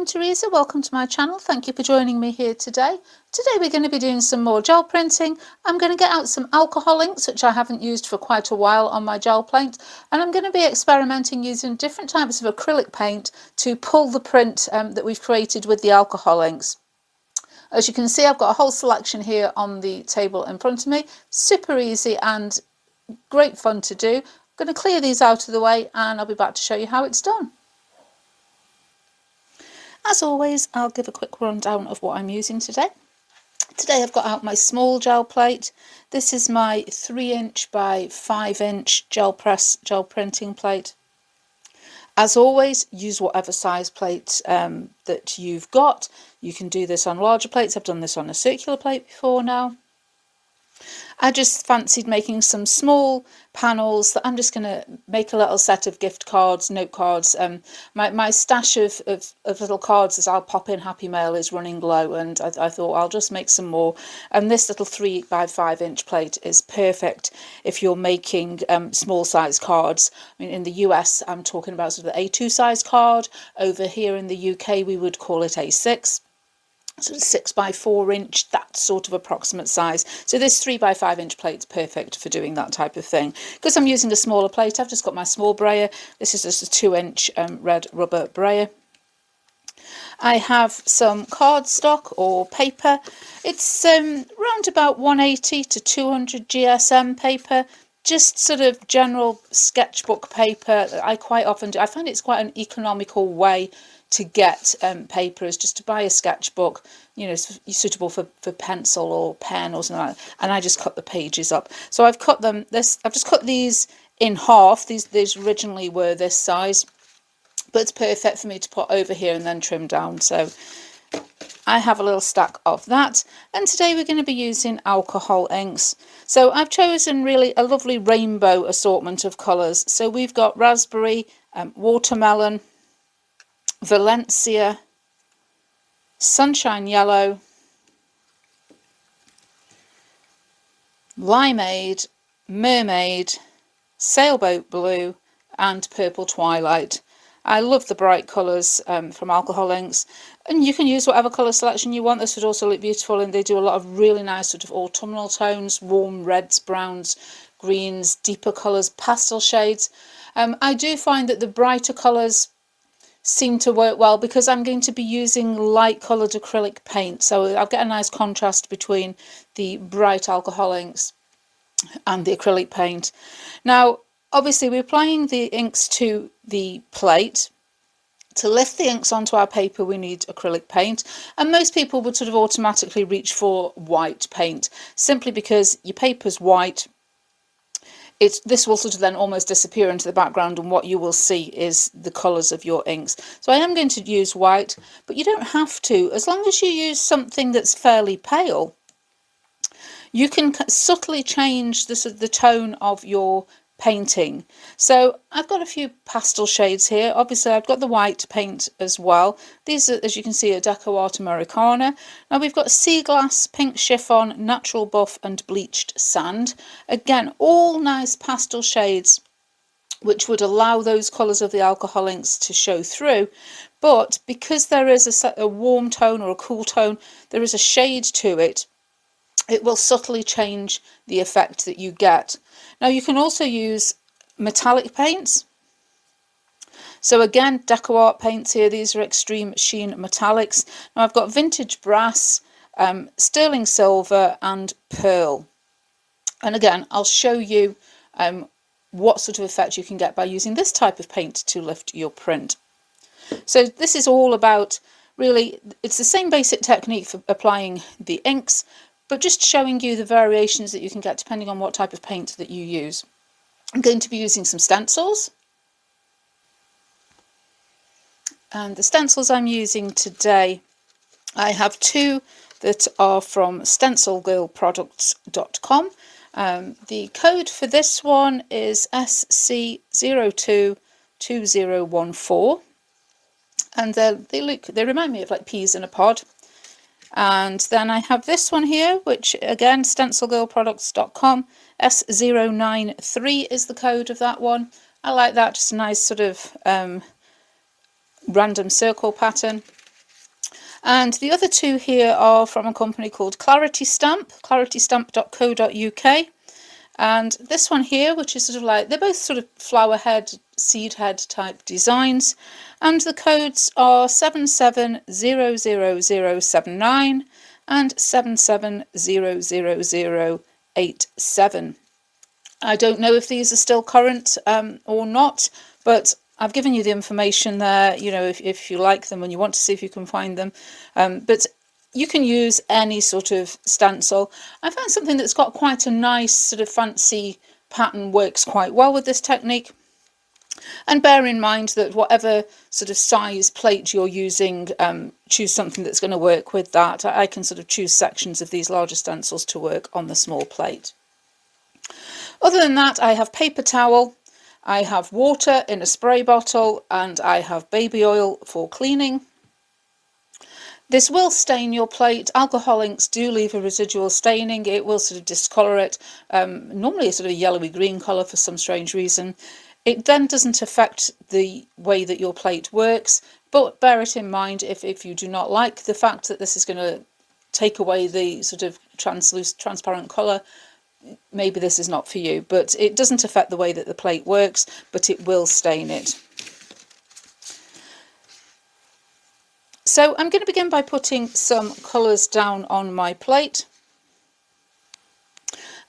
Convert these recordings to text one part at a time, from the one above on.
Teresa, welcome to my channel. Thank you for joining me here today. Today we're going to be doing some more gel printing. I'm going to get out some alcohol inks, which I haven't used for quite a while on my gel plate, and I'm going to be experimenting using different types of acrylic paint to pull the print that we've created with the alcohol inks. As you can see, I've got a whole selection here on the table in front of me. Super easy and great fun to do. I'm going to clear these out of the way and I'll be back to show you how it's done. As always, I'll give a quick rundown of what I'm using today. Today I've got out my small gel plate. This is my 3" by 5" gel press gel printing plate. As always, use whatever size plate that you've got. You can do this on larger plates. I've done this on a circular plate before now. I just fancied making some small panels that I'm just going to make a little set of gift cards, note cards. My stash of little cards as I'll pop in Happy Mail is running low, and I thought I'll just make some more. And this little 3 by 5" plate is perfect if you're making small size cards. I mean, in the US, I'm talking about sort of the A2 size card. Over here in the UK, we would call it A6. So 6 by 4", that sort of approximate size. So this 3 by 5" plate is perfect for doing that type of thing. Because I'm using a smaller plate, I've just got my small brayer. This is just a 2" red rubber brayer. I have some cardstock or paper. It's around about 180 to 200 GSM paper. Just sort of general sketchbook paper that I quite often do. I find it's quite an economical way to get paper, is just to buy a sketchbook, you know, suitable for pencil or pen or something like that, and I just cut the pages up. So I've cut them I've just cut these in half. These originally were this size, but it's perfect for me to put over here and then trim down. So I have a little stack of that, and today we're going to be using alcohol inks. So I've chosen really a lovely rainbow assortment of colours. So we've got raspberry, watermelon, Valencia, sunshine yellow, limeade, mermaid, sailboat blue and purple twilight. I love the bright colours from alcohol inks, and you can use whatever colour selection you want. This would also look beautiful, and they do a lot of really nice sort of autumnal tones, warm reds, browns, greens, deeper colours, pastel shades. I do find that the brighter colours seem to work well because I'm going to be using light coloured acrylic paint, so I'll get a nice contrast between the bright alcohol inks and the acrylic paint. Now obviously we're applying the inks to the plate. To lift the inks onto our paper we need acrylic paint, and most people would sort of automatically reach for white paint simply because your paper's white. This will sort of then almost disappear into the background, and what you will see is the colours of your inks. So I am going to use white, but you don't have to. As long as you use something that's fairly pale, you can subtly change the tone of your painting. So I've got a few pastel shades here. Obviously I've got the white paint as well. These are, as you can see, are Deco Art Americana. Now we've got sea glass, pink chiffon, natural buff and bleached sand. Again, all nice pastel shades which would allow those colours of the alcohol inks to show through, but because there is a warm tone or a cool tone, there is a shade to it. It will subtly change the effect that you get. Now you can also use metallic paints. So again, Deco Art paints here. These are Extreme Sheen Metallics. Now I've got vintage brass, sterling silver and pearl. And again, I'll show you what sort of effect you can get by using this type of paint to lift your print. So this is all about, really, it's the same basic technique for applying the inks, but just showing you the variations that you can get depending on what type of paint that you use. I'm going to be using some stencils. And the stencils I'm using today, I have two that are from stencilgirlproducts.com. The code for this one is SC022014. And they remind me of like peas in a pod. And then I have this one here, which again, stencilgirlproducts.com, S093 is the code of that one. I like that, just a nice sort of random circle pattern. And the other two here are from a company called Clarity Stamp, claritystamp.co.uk. And this one here, which is sort of like, they're both sort of flower head, seed head type designs. And the codes are 77000079 and 77000087. I don't know if these are still current or not, but I've given you the information there, you know, if you like them and you want to see if you can find them. But you can use any sort of stencil. I found something that's got quite a nice sort of fancy pattern works quite well with this technique. And bear in mind that whatever sort of size plate you're using, choose something that's going to work with that. I can sort of choose sections of these larger stencils to work on the small plate. Other than that, I have paper towel, I have water in a spray bottle, and I have baby oil for cleaning. This will stain your plate. Alcohol inks do leave a residual staining. It will sort of discolour it, normally a sort of yellowy green colour for some strange reason. It then doesn't affect the way that your plate works, but bear it in mind if you do not like the fact that this is going to take away the sort of transparent colour, maybe this is not for you. But it doesn't affect the way that the plate works, but it will stain it. So I'm going to begin by putting some colours down on my plate.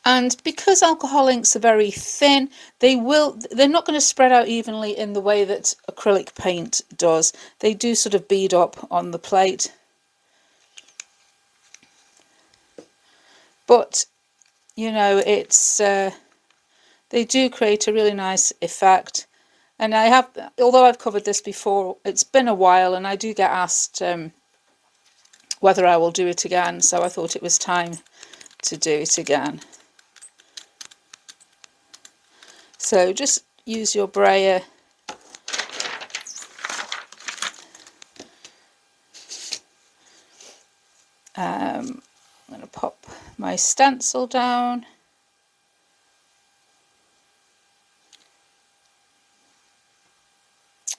And because alcohol inks are very thin, they're not going to spread out evenly in the way that acrylic paint does. They do sort of bead up on the plate. But, you know, it's they do create a really nice effect. And I have, although I've covered this before, it's been a while and I do get asked whether I will do it again. So I thought it was time to do it again. So just use your brayer. I'm going to pop my stencil down.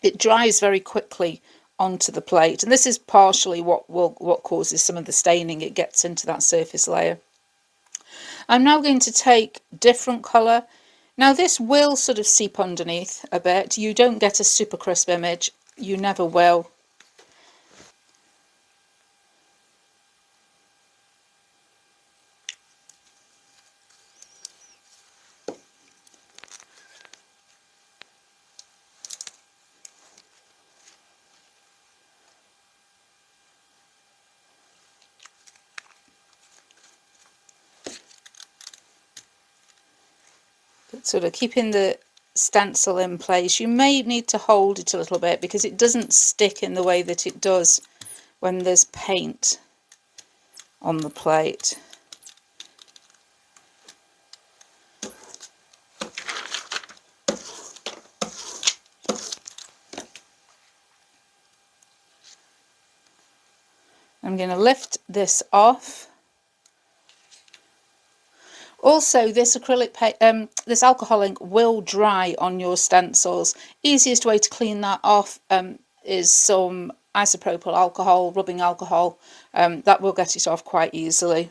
It dries very quickly onto the plate, and this is partially what causes some of the staining. It gets into that surface layer. I'm now going to take different colour. Now this will sort of seep underneath a bit. You don't get a super crisp image. You never will. But sort of keeping the stencil in place. You may need to hold it a little bit because it doesn't stick in the way that it does when there's paint on the plate. I'm going to lift this off. Also, this acrylic paint, this alcohol ink will dry on your stencils. Easiest way to clean that off is some isopropyl alcohol, rubbing alcohol. That will get it off quite easily.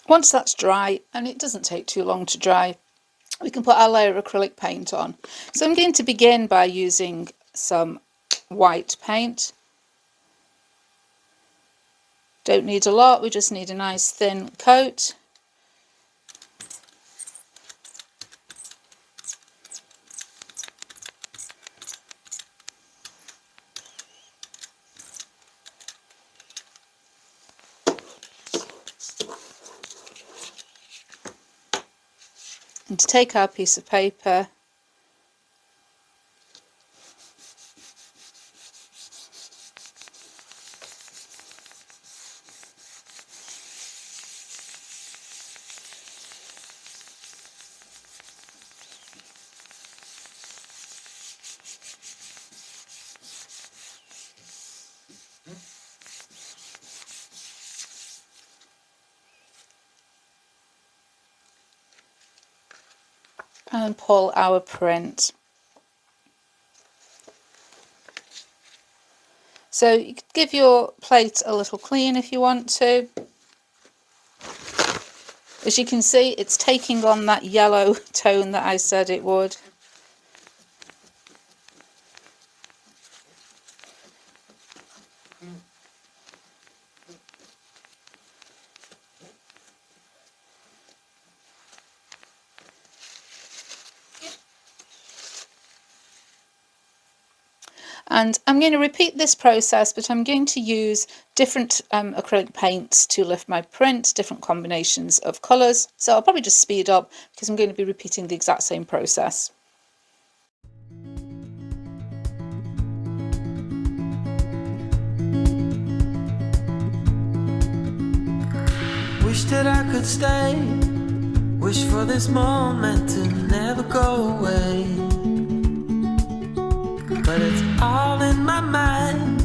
Once that's dry, and it doesn't take too long to dry, we can put our layer of acrylic paint on. So I'm going to begin by using some white paint. Don't need a lot, we just need a nice thin coat. And to take our piece of paper, and pull our print. So you could give your plate a little clean if you want to. As you can see, it's taking on that yellow tone that I said it would. And I'm going to repeat this process, but I'm going to use different acrylic paints to lift my print, different combinations of colours. So I'll probably just speed up because I'm going to be repeating the exact same process. Wish that I could stay, wish for this moment to never go away. But it's all in my mind,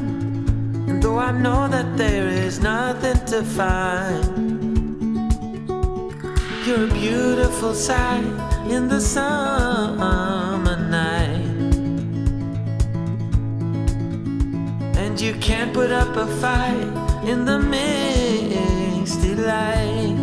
and though I know that there is nothing to find, you're a beautiful sight in the summer night, and you can't put up a fight in the misty light.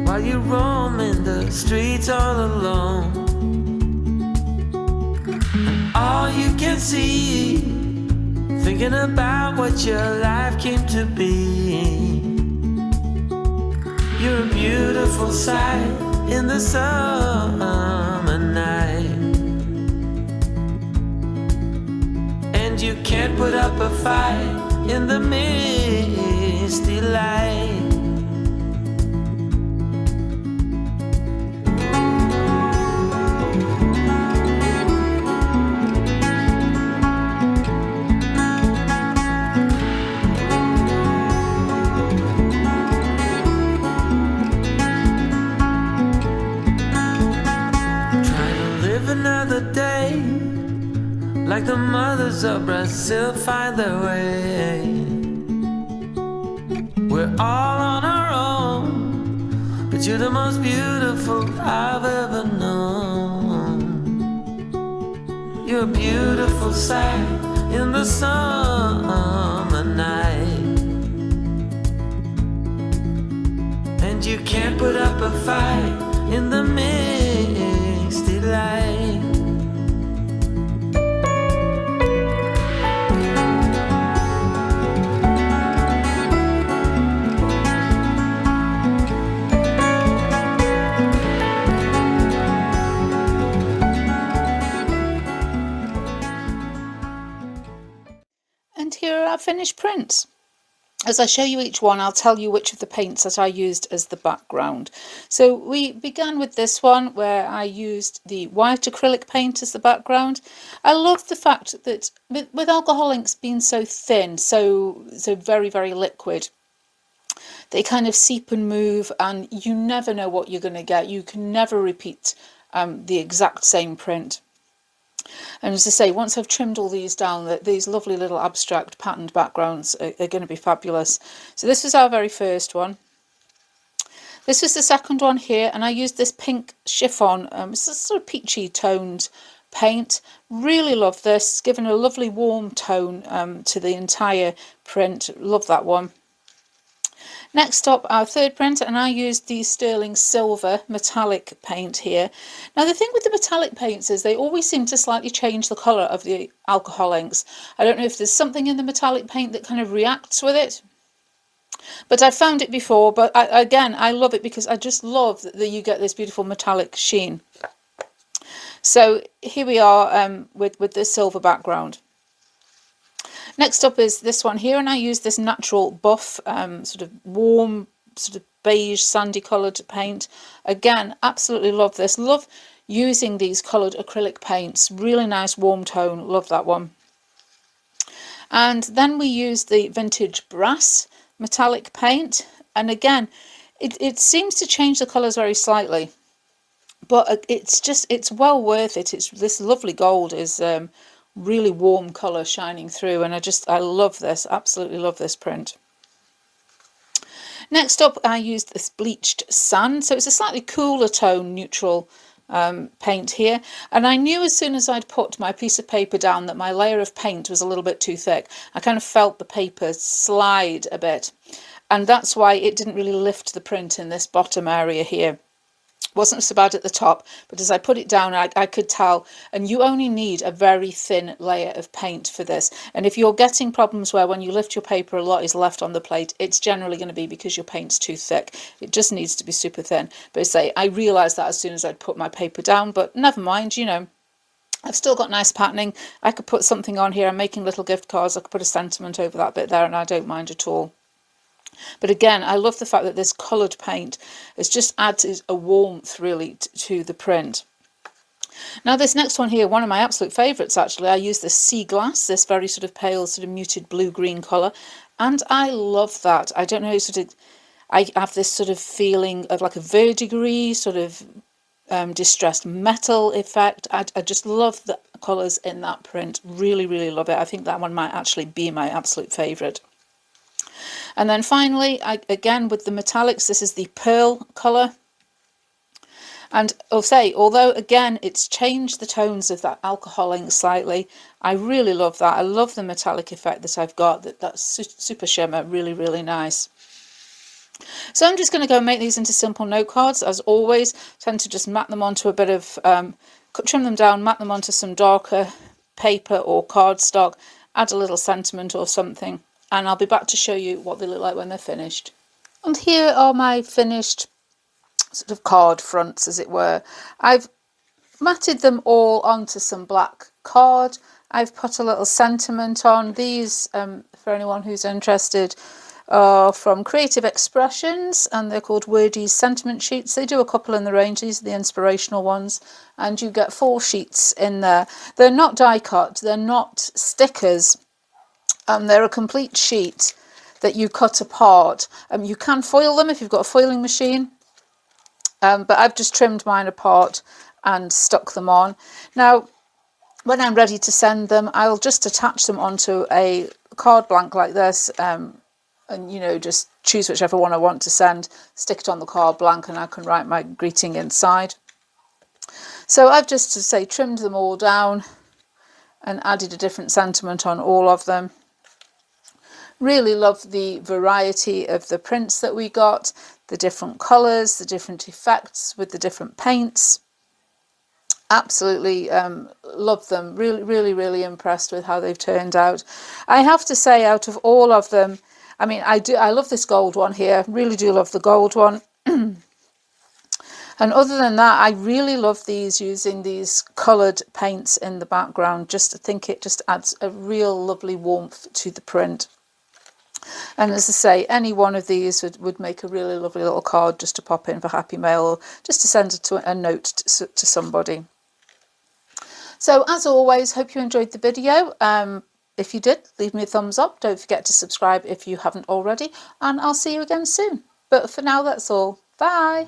While you roam in the streets all alone, and all you can see, thinking about what your life came to be. You're a beautiful sight in the summer night, and you can't put up a fight in the misty light. Another day, like the mothers of Brazil find their way. We're all on our own, but you're the most beautiful I've ever known. You're a beautiful sight in the summer night, and you can't put up a fight in the misty light. And here are our finished prints. As I show you each one, I'll tell you which of the paints that I used as the background. So we began with this one where I used the white acrylic paint as the background. I love the fact that with alcohol inks being so thin, so very, very liquid, they kind of seep and move, and you never know what you're going to get. You can never repeat the exact same print. And as I say, once I've trimmed all these down, these lovely little abstract patterned backgrounds are going to be fabulous. So this was our very first one. This was the second one here, and I used this pink chiffon. It's a sort of peachy toned paint. Really love this, giving a lovely warm tone to the entire print. Love that one. Next up, our third print, and I used the sterling silver metallic paint here. Now the thing with the metallic paints is they always seem to slightly change the colour of the alcohol inks. I don't know if there's something in the metallic paint that kind of reacts with it, but I've found it before. But again, I love it because I just love that you get this beautiful metallic sheen. So here we are with the silver background. Next up is this one here, and I use this natural buff, sort of warm, sort of beige, sandy coloured paint. Again, absolutely love this. Love using these coloured acrylic paints. Really nice warm tone. Love that one. And then we use the vintage brass metallic paint. And again, it seems to change the colours very slightly. but it's well worth it. It's this lovely gold is really warm colour shining through, and I love this, absolutely love this print. Next up, I used this bleached sand, so it's a slightly cooler tone neutral paint here, and I knew as soon as I'd put my piece of paper down that my layer of paint was a little bit too thick. I kind of felt the paper slide a bit, and that's why it didn't really lift the print in this bottom area here. Wasn't so bad at the top, but as I put it down, I could tell. And you only need a very thin layer of paint for this. And if you're getting problems where when you lift your paper a lot is left on the plate, it's generally going to be because your paint's too thick. It just needs to be super thin. But I realised that as soon as I'd put my paper down, but never mind, you know, I've still got nice patterning. I could put something on here. I'm making little gift cards. I could put a sentiment over that bit there, and I don't mind at all. But again, I love the fact that this coloured paint has just added a warmth really to the print. Now this next one here, one of my absolute favourites actually, I use this sea glass, this very sort of pale sort of muted blue-green colour, and I love that. I don't know, I have this sort of feeling of like a verdigris, sort of distressed metal effect. I just love the colours in that print, really, really love it. I think that one might actually be my absolute favourite. And then finally, again with the metallics, this is the pearl colour. And I'll say, although again it's changed the tones of that alcohol ink slightly, I really love that. I love the metallic effect that I've got, that's super shimmer, really, really nice. So I'm just going to go and make these into simple note cards. As always, tend to just mat them onto a bit of, trim them down, mat them onto some darker paper or cardstock, add a little sentiment or something. And I'll be back to show you what they look like when they're finished. And here are my finished sort of card fronts, as it were. I've matted them all onto some black card. I've put a little sentiment on. These, for anyone who's interested, are from Creative Expressions, and they're called Wordy's sentiment sheets. They do a couple in the range. These are the inspirational ones, and you get 4 sheets in there. They're not die cut, they're not stickers. They're a complete sheet that you cut apart. You can foil them if you've got a foiling machine, but I've just trimmed mine apart and stuck them on. Now, when I'm ready to send them, I'll just attach them onto a card blank like this, and you know, just choose whichever one I want to send, stick it on the card blank, and I can write my greeting inside. So I've just, to say, trimmed them all down and added a different sentiment on all of them. Really love the variety of the prints that we got, the different colours, the different effects with the different paints. Absolutely love them. Really, really, really impressed with how they've turned out. I have to say, out of all of them, I mean, I love this gold one here. Really do love the gold one. And other than that, I really love these, using these coloured paints in the background. Just, I think it just adds a real lovely warmth to the print. And as I say, any one of these would make a really lovely little card just to pop in for Happy Mail, or just to send a note to somebody. So as always, hope you enjoyed the video. If you did, leave me a thumbs up. Don't forget to subscribe if you haven't already, and I'll see you again soon. But for now, that's all. Bye.